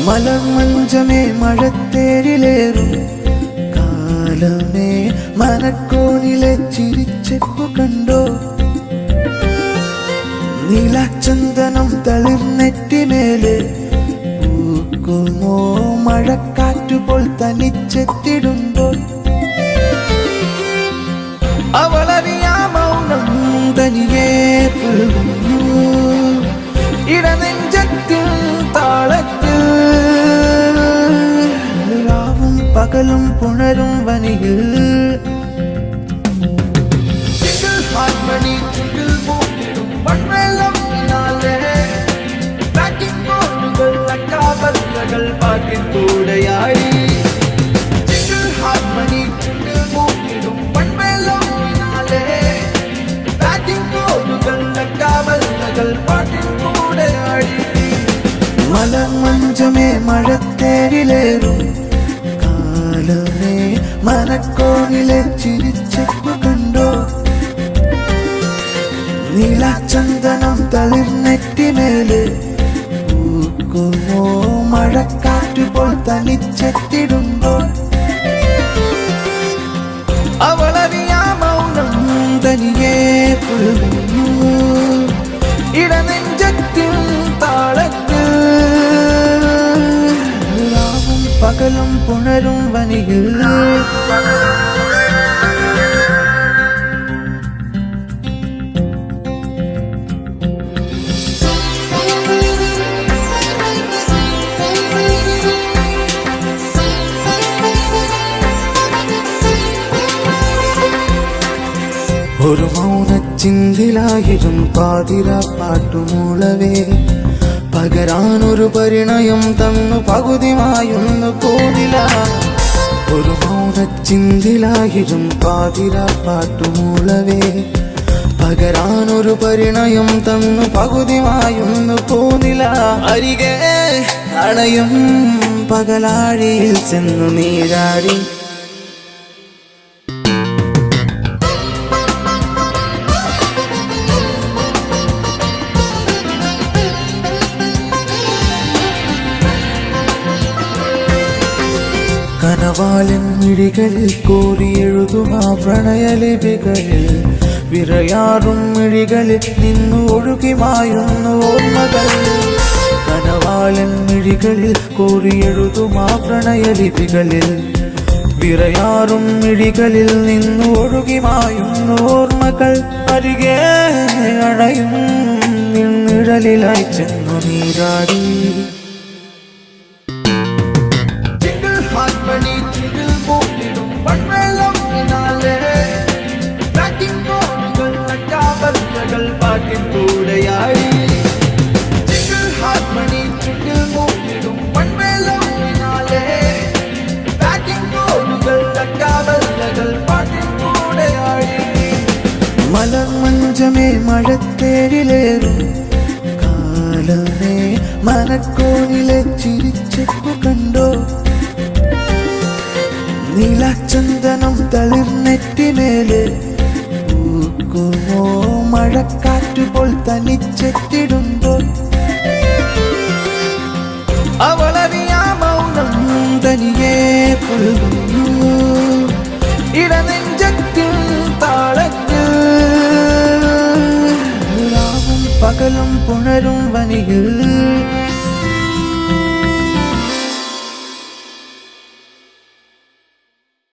മലർമഞ്ചമേ മഴത്തേരിലേറും കാലമേ മനക്കോണിലെ ചിരിച്ചെപ്പു കണ്ടോ നീലച്ചന്ദനം തളിർനെറ്റിമേലെ പൂക്കുമോ മഴക്കാറ്റുപോൽ തനിച്ചെത്തിടുമ്പോൾ അവളറിയാ മൗനം തനിയെ പുൽകുന്നു ഇടനെഞ്ചത്തിൻ താളത്തിൽ രാവും പകലും പുണരും വനിയിൽ പാട്ടിക്കൂടെയായി മലർമഞ്ചമേ മഴത്തേരിലേറും കാലമേ മനക്കോണിലെ ചിരിച്ചെപ്പു കണ്ടോ നീലച്ചന്ദനം തളിർനെറ്റിമേലെ പൂക്കുമോ മഴക്കാറ്റുപോൽ തനിച്ചെത്തിടുമ്പോൾ അവളറിയാ മൗനം തനിയെ പുൽകുന്നു ഇടനെഞ്ചത്തിൻ താളത്തിൽ രാവും പകലും പുണരും വനിയിൽ ഒരു മൗനച്ചിന്തിലായിരും പാതിര പാട്ടുമൂളവേ പകരാനൊരു പരിണയം തന്നു പകുതിമായൊന്നു പോതില ഒരു മൗനച്ചിന്തിലായിരും പാതിര പാട്ടുമൂളവേ പകരാനൊരു പരിണയം തന്നു പകുതിമായൊന്നു പോതില അരികെ അണയും പകലാഴിയിൽ ചെന്നു നീരാടി കനവാലൻ മിഴികളിൽ കോരിയെഴുതുമാ പ്രണയലിപികളിൽ വിറയാറും മിഴികളിൽ നിന്നു ഒഴുകിമായുന്നു ഓർമ്മകൾ കനവാലൻ മിഴികളിൽ കോരിയെഴുതുമാ പ്രണയലിപികളിൽ വിറയാറും മിഴികളിൽ നിന്നു ഒഴുകിമായുന്നു ഓർമ്മകൾ അരികെ അണയും നിന്നിഴലിലായി ചെന്നു നീരാടി പാട്ടിക്കൂടെയായി മലർമഞ്ചമേ മഴത്തേരിലേറും കാലമേ മനക്കോണിലെ ചിരിച്ചെപ്പു കണ്ടോ നീലച്ചന്ദനം തളിർനെറ്റിമേലെ പൂക്കുമോ മഴക്കാറ്റുപോൽ തനിച്ചെത്തിടുമ്പോൾ അവളറിയാ മൗനം തനിയെ പുൽകുന്നു ഇടനെഞ്ചത്തിൻ താളത്തിൽ രാവും പകലും പുണരും വനിയിൽ